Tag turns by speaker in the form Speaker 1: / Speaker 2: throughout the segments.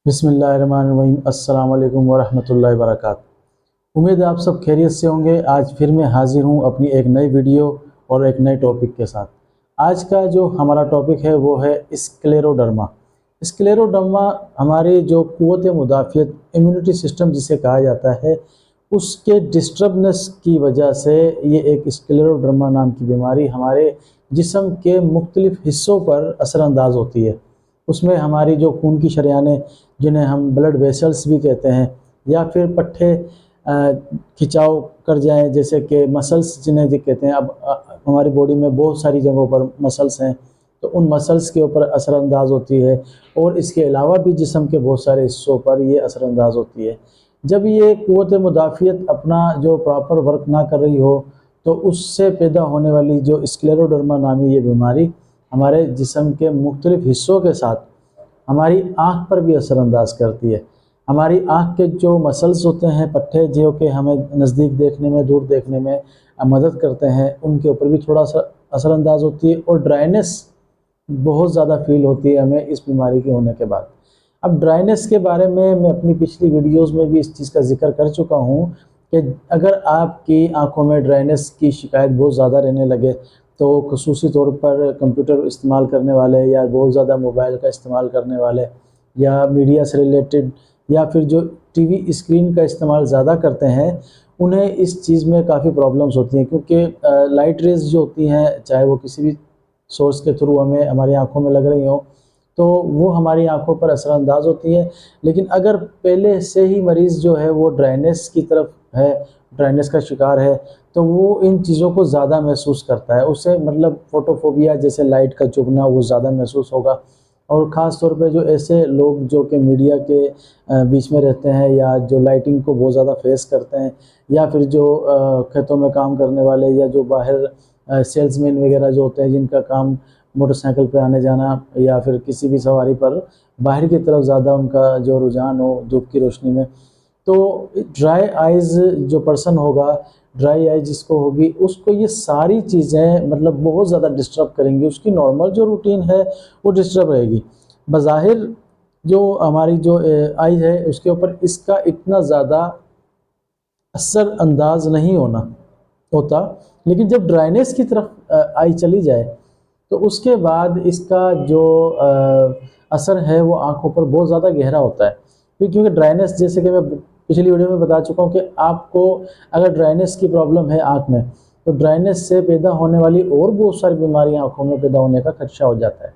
Speaker 1: बिस्मिल्लाहिर्रहमानिर्रहीम। अस्सलाम वालेकुम वरहमतुल्लाहि वबरकातुहू। उम्मीद है आप सब खैरियत से होंगे। आज फिर मैं हाजिर हूँ अपनी एक नई वीडियो और एक नए टॉपिक के साथ। आज का जो हमारा टॉपिक है वो है स्क्लेरोडर्मा। स्क्लेरोडर्मा हमारी जो क़ुव्वत मुदाफ़ियत इम्यूनिटी सिस्टम जिसे कहा जाता है, उसके डिस्टर्बनेस की वजह से ये एक स्क्लेरोडर्मा नाम की बीमारी हमारे जिस्म के मुख्तलिफ़ हिस्सों पर असरअंदाज होती है। उसमें हमारी जो खून की शरेयानें, जिन्हें हम ब्लड वेसल्स भी कहते हैं, या फिर पट्टे खिंचाव कर जाएं, जैसे कि मसल्स जिन्हें जो कहते हैं। अब हमारी बॉडी में बहुत सारी जगहों पर मसल्स हैं, तो उन मसल्स के ऊपर असरअंदाज होती है, और इसके अलावा भी जिस्म के बहुत सारे हिस्सों पर ये असरअंदाज होती है। जब ये क़ुव्वत मुदाफ़ियत अपना जो प्रॉपर वर्क ना कर रही हो, तो उससे पैदा होने वाली जो स्क्लेरोडर्मा नामी ये बीमारी हमारे जिस्म के मुख्तलिफ़ हिस्सों के साथ हमारी आँख पर भी असरअंदाज करती है। हमारी आँख के जो मसल्स होते हैं, पट्टे, जो कि हमें नज़दीक देखने में, दूर देखने में मदद करते हैं, उनके ऊपर भी थोड़ा सा असरअंदाज होती है। और ड्राइनेस बहुत ज़्यादा फील होती है हमें इस बीमारी के होने के बाद। अब ड्राइनेस के बारे में मैं अपनी पिछली वीडियोज़ में भी इस चीज़ का जिक्र कर चुका हूँ कि अगर आपकी आँखों में ड्राइनेस की शिकायत बहुत ज़्यादा रहने लगे, तो ख़ुसूसी तौर पर कंप्यूटर इस्तेमाल करने वाले, या बहुत ज़्यादा मोबाइल का इस्तेमाल करने वाले, या मीडिया से रिलेटेड, या फिर जो टीवी स्क्रीन का इस्तेमाल ज़्यादा करते हैं, उन्हें इस चीज़ में काफ़ी प्रॉब्लम्स होती हैं। क्योंकि लाइट रेज़ जो होती हैं, चाहे वो किसी भी सोर्स के थ्रू हमें हमारी आँखों में लग रही हों, तो वो हमारी आँखों पर असरअंदाज होती है। लेकिन अगर पहले से ही मरीज़ जो है वो ड्राइनेस की तरफ है, ड्राइनेस का शिकार है, तो वो इन चीज़ों को ज़्यादा महसूस करता है। उसे मतलब फोटोफोबिया जैसे लाइट का चुभना वो ज़्यादा महसूस होगा। और ख़ास तौर पे जो ऐसे लोग जो कि मीडिया के बीच में रहते हैं, या जो लाइटिंग को बहुत ज़्यादा फेस करते हैं, या फिर जो खेतों में काम करने वाले, या जो बाहर सेल्समैन वगैरह जो होते हैं, जिनका काम मोटरसाइकिल पे आने जाना, या फिर किसी भी सवारी पर बाहर की तरफ ज़्यादा उनका जो रुझान हो धूप की रोशनी में, तो ड्राई आइज़ जो पर्सन होगा, ड्राई आई जिसको होगी, उसको ये सारी चीज़ें मतलब बहुत ज़्यादा डिस्टर्ब करेंगी। उसकी नॉर्मल जो रूटीन है वो डिस्टर्ब रहेगी। बज़ाहिर जो हमारी जो आई है, उसके ऊपर इसका इतना ज़्यादा असर अंदाज नहीं होता, लेकिन जब ड्राइनेस की तरफ आई चली जाए, तो उसके बाद इसका जो असर है वो आँखों पर बहुत ज़्यादा गहरा होता है। क्योंकि ड्राइनेस, जैसे कि मैं पिछली वीडियो में बता चुका हूँ कि आपको अगर ड्राइनेस की प्रॉब्लम है आँख में, तो ड्राइनेस से पैदा होने वाली और बहुत सारी बीमारियाँ आँखों में पैदा होने का खदशा हो जाता है।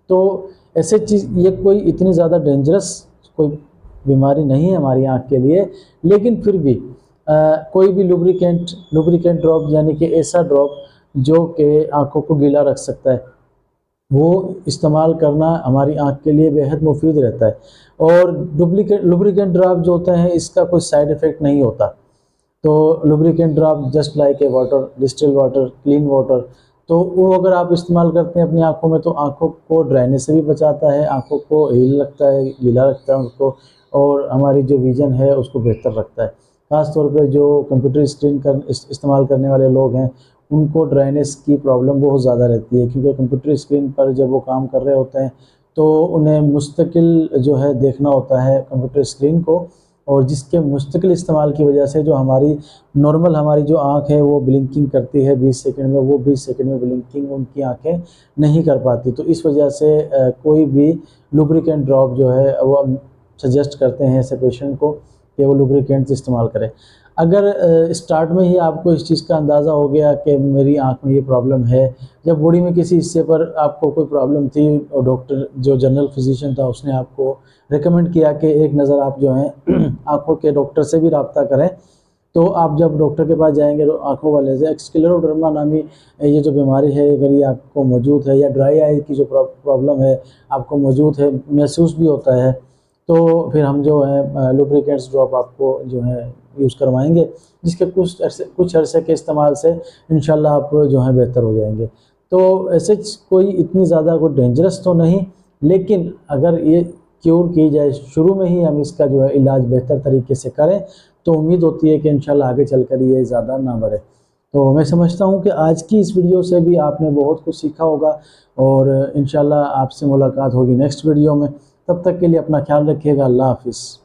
Speaker 1: तो ऐसे चीज़, ये कोई इतनी ज़्यादा डेंजरस कोई बीमारी नहीं है हमारी आँख के लिए, लेकिन फिर भी कोई भी लुब्रिकेंट ड्रॉप, यानी कि ऐसा ड्रॉप जो कि आँखों को गीला रख सकता है, वो इस्तेमाल करना हमारी आँख के लिए बेहद मुफीद रहता है। और लुब्रिकेंट ड्रॉप जो होते हैं, इसका कोई साइड इफ़ेक्ट नहीं होता। तो lubricant drop just like a water, distil water, clean water, तो वो अगर आप इस्तेमाल करते हैं अपनी आँखों में, तो आँखों को ड्राइनेस से भी बचाता है, आँखों को हील रखता है, गीला रखता है उसको, और हमारी जो विज़न है उसको बेहतर रखता है। ख़ास तौर पे जो कंप्यूटर स्क्रीन इस्तेमाल करने वाले लोग हैं, उनको ड्राइनेस की प्रॉब्लम बहुत ज़्यादा रहती है। क्योंकि कंप्यूटर स्क्रीन पर जब वो काम कर रहे होते हैं, तो उन्हें मुस्तकिल जो है देखना होता है कंप्यूटर स्क्रीन को, और जिसके मुस्तकिल इस्तेमाल की वजह से जो हमारी नॉर्मल हमारी जो आँख है वो ब्लिंकिंग करती है 20 सेकंड में, वो 20 सेकंड में ब्लिंकिंग उनकी आँखें नहीं कर पाती। तो इस वजह से कोई भी लुब्रिकेंट ड्रॉप जो है वो सजेस्ट करते हैं ऐसे पेशेंट को कि वो लुब्रिकेंट्स इस्तेमाल करें। अगर स्टार्ट में ही आपको इस चीज़ का अंदाज़ा हो गया कि मेरी आँख में ये प्रॉब्लम है, या बॉडी में किसी हिस्से पर आपको कोई प्रॉब्लम थी, और डॉक्टर जो जनरल फिजिशियन था उसने आपको रेकमेंड किया कि एक नज़र आप जो हैं आँखों के डॉक्टर से भी रब्ता करें, तो आप जब डॉक्टर के पास जाएंगे, तो आँखों वाले से स्क्लेरोडर्मा नामी ये जो बीमारी है, अगर ये आपको मौजूद है, या ड्राई आई की जो प्रॉब्लम है आपको मौजूद है, महसूस भी होता है, तो फिर हम जो है लुब्रिकेंट्स ड्रॉप आपको जो है यूज़ करवाएंगे, जिसके कुछ अरसे के इस्तेमाल से इंशाल्लाह आप जो है बेहतर हो जाएंगे। तो ऐसे कोई इतनी ज़्यादा कोई डेंजरस तो नहीं, लेकिन अगर ये क्योर की जाए, शुरू में ही हम इसका जो है इलाज बेहतर तरीके से करें, तो उम्मीद होती है कि इंशाल्लाह आगे चलकर ये ज़्यादा ना बढ़े। तो मैं समझता हूँ कि आज की इस वीडियो से भी आपने बहुत कुछ सीखा होगा, और इंशाल्लाह आपसे मुलाकात होगी नेक्स्ट वीडियो में। तब तक के लिए अपना ख्याल रखिएगा। अल्लाह हाफिज़।